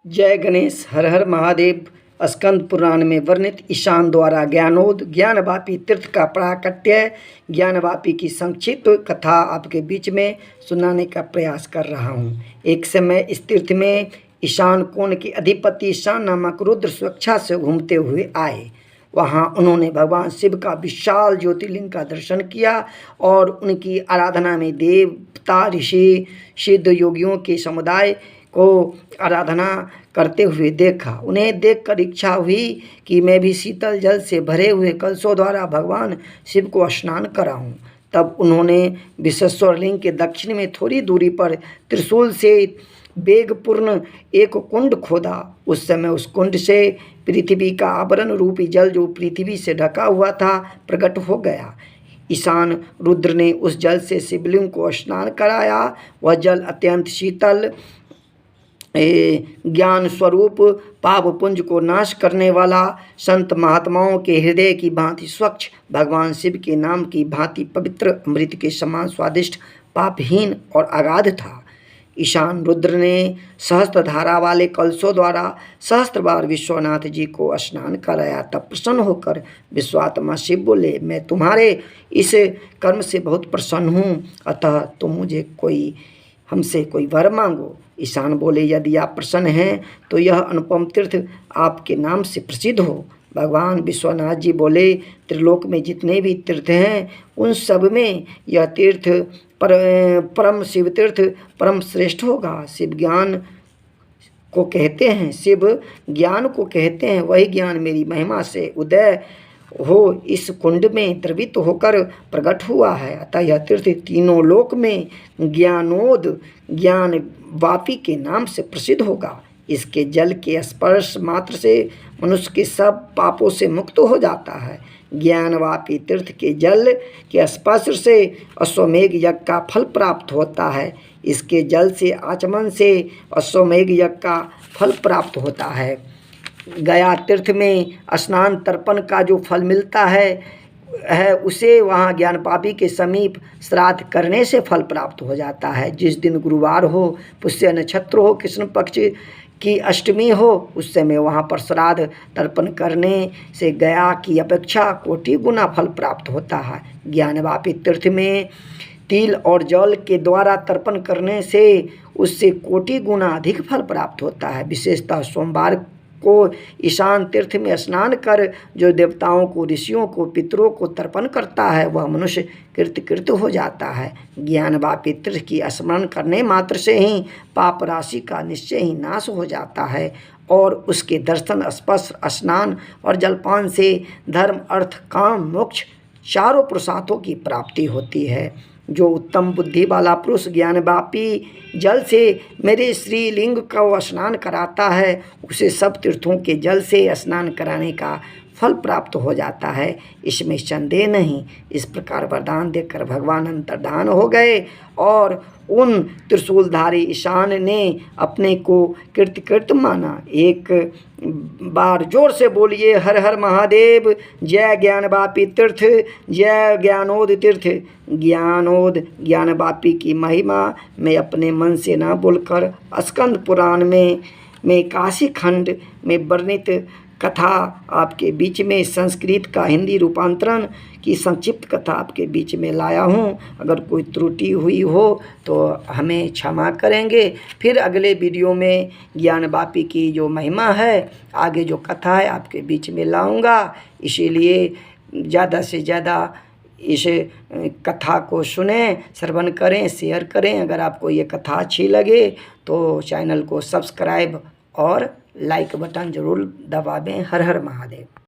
जय गणेश। हर हर महादेव। स्कंद पुराण में वर्णित ईशान द्वारा ज्ञानोद ज्ञानवापी तीर्थ का प्राकट्य ज्ञानवापी की संक्षिप्त कथा आपके बीच में सुनाने का प्रयास कर रहा हूँ। एक समय इस तीर्थ में ईशान कोण के अधिपति ईशान नामक रुद्र स्वेच्छा से घूमते हुए आए। वहाँ उन्होंने भगवान शिव का विशाल ज्योतिर्लिंग का दर्शन किया और उनकी आराधना में देवता ऋषि सिद्ध योगियों के समुदाय को आराधना करते हुए देखा। उन्हें देखकर इच्छा हुई कि मैं भी शीतल जल से भरे हुए कलशों द्वारा भगवान शिव को स्नान कराऊं। तब उन्होंने विश्वेश्वर लिंग के दक्षिण में थोड़ी दूरी पर त्रिशूल से वेगपूर्ण एक कुंड खोदा। उस समय उस कुंड से पृथ्वी का आवरण रूपी जल जो पृथ्वी से ढका हुआ था प्रकट हो गया। ईशान रुद्र ने उस जल से शिवलिंग को स्नान कराया। वह जल अत्यंत शीतल ज्ञान स्वरूप पापपुंज को नाश करने वाला, संत महात्माओं के हृदय की भांति स्वच्छ, भगवान शिव के नाम की भांति पवित्र, अमृत के समान स्वादिष्ट, पापहीन और अगाध था। ईशान रुद्र ने सहस्त्र धारा वाले कलशों द्वारा सहस्त्र बार विश्वनाथ जी को स्नान कराया। तब प्रसन्न होकर विश्वात्मा शिव बोले, मैं तुम्हारे इस कर्म से बहुत प्रसन्न हूँ, अतः तुम मुझे हमसे कोई वर मांगो। ईशान बोले, यदि आप प्रसन्न हैं तो यह अनुपम तीर्थ आपके नाम से प्रसिद्ध हो। भगवान विश्वनाथ जी बोले, त्रिलोक में जितने भी तीर्थ हैं उन सब में यह तीर्थ परम शिव तीर्थ परम श्रेष्ठ होगा। शिव ज्ञान को कहते हैं, वही ज्ञान मेरी महिमा से उदय हो इस कुंड में द्रवित होकर प्रकट हुआ है। अतः यह तीर्थ तीनों लोक में ज्ञानोद ज्ञानवापी के नाम से प्रसिद्ध होगा। इसके जल के स्पर्श मात्र से मनुष्य के सब पापों से मुक्त हो जाता है। ज्ञानवापी तीर्थ के जल के स्पर्श से अश्वमेघ यज्ञ का फल प्राप्त होता है। इसके जल से आचमन से अश्वमेघ यज्ञ का फल प्राप्त होता है। गया तीर्थ में स्नान तर्पण का जो फल मिलता है उसे वहाँ ज्ञानवापी के समीप श्राद्ध करने से फल प्राप्त हो जाता है। जिस दिन गुरुवार हो, पुष्य नक्षत्र हो, कृष्ण पक्ष की अष्टमी हो, उस समय वहाँ पर श्राद्ध तर्पण करने से गया की अपेक्षा कोटि गुना फल प्राप्त होता है। ज्ञानवापी तीर्थ में तिल और जल के द्वारा तर्पण करने से उससे कोटि गुना अधिक फल प्राप्त होता है। विशेषतः सोमवार को ईशान तीर्थ में स्नान कर जो देवताओं को, ऋषियों को, पितरों को तर्पण करता है वह मनुष्य कृत हो जाता है। ज्ञानवापी तीर्थ की स्मरण करने मात्र से ही पाप राशि का निश्चय ही नाश हो जाता है और उसके दर्शन, स्पर्श, स्नान और जलपान से धर्म, अर्थ, काम, मोक्ष चारों पुरुषार्थों की प्राप्ति होती है। जो उत्तम बुद्धि वाला पुरुष ज्ञानवापी जल से मेरे श्रीलिंग को स्नान कराता है उसे सब तीर्थों के जल से स्नान कराने का फल प्राप्त हो जाता है, इसमें संदेह नहीं। इस प्रकार वरदान देकर भगवान अंतर्धान हो गए और उन त्रिशूलधारी ईशान ने अपने को कृत माना। एक बार जोर से बोलिए, हर हर महादेव। जय ज्ञानवापी तीर्थ, जय ज्ञानोद तीर्थ। ज्ञानोद ज्ञानवापी की महिमा मैं अपने मन से ना बोलकर स्कंद पुराण में काशी खंड में वर्णित कथा आपके बीच में संस्कृत का हिंदी रूपांतरण की संक्षिप्त कथा आपके बीच में लाया हूँ। अगर कोई त्रुटि हुई हो तो हमें क्षमा करेंगे। फिर अगले वीडियो में ज्ञानवापी की जो महिमा है, आगे जो कथा है आपके बीच में लाऊंगा। इसीलिए ज़्यादा से ज़्यादा इस कथा को सुनें, श्रवण करें, शेयर करें। अगर आपको ये कथा अच्छी लगे तो चैनल को सब्सक्राइब और लाइक बटन ज़रूर दबा दें। हर हर महादेव।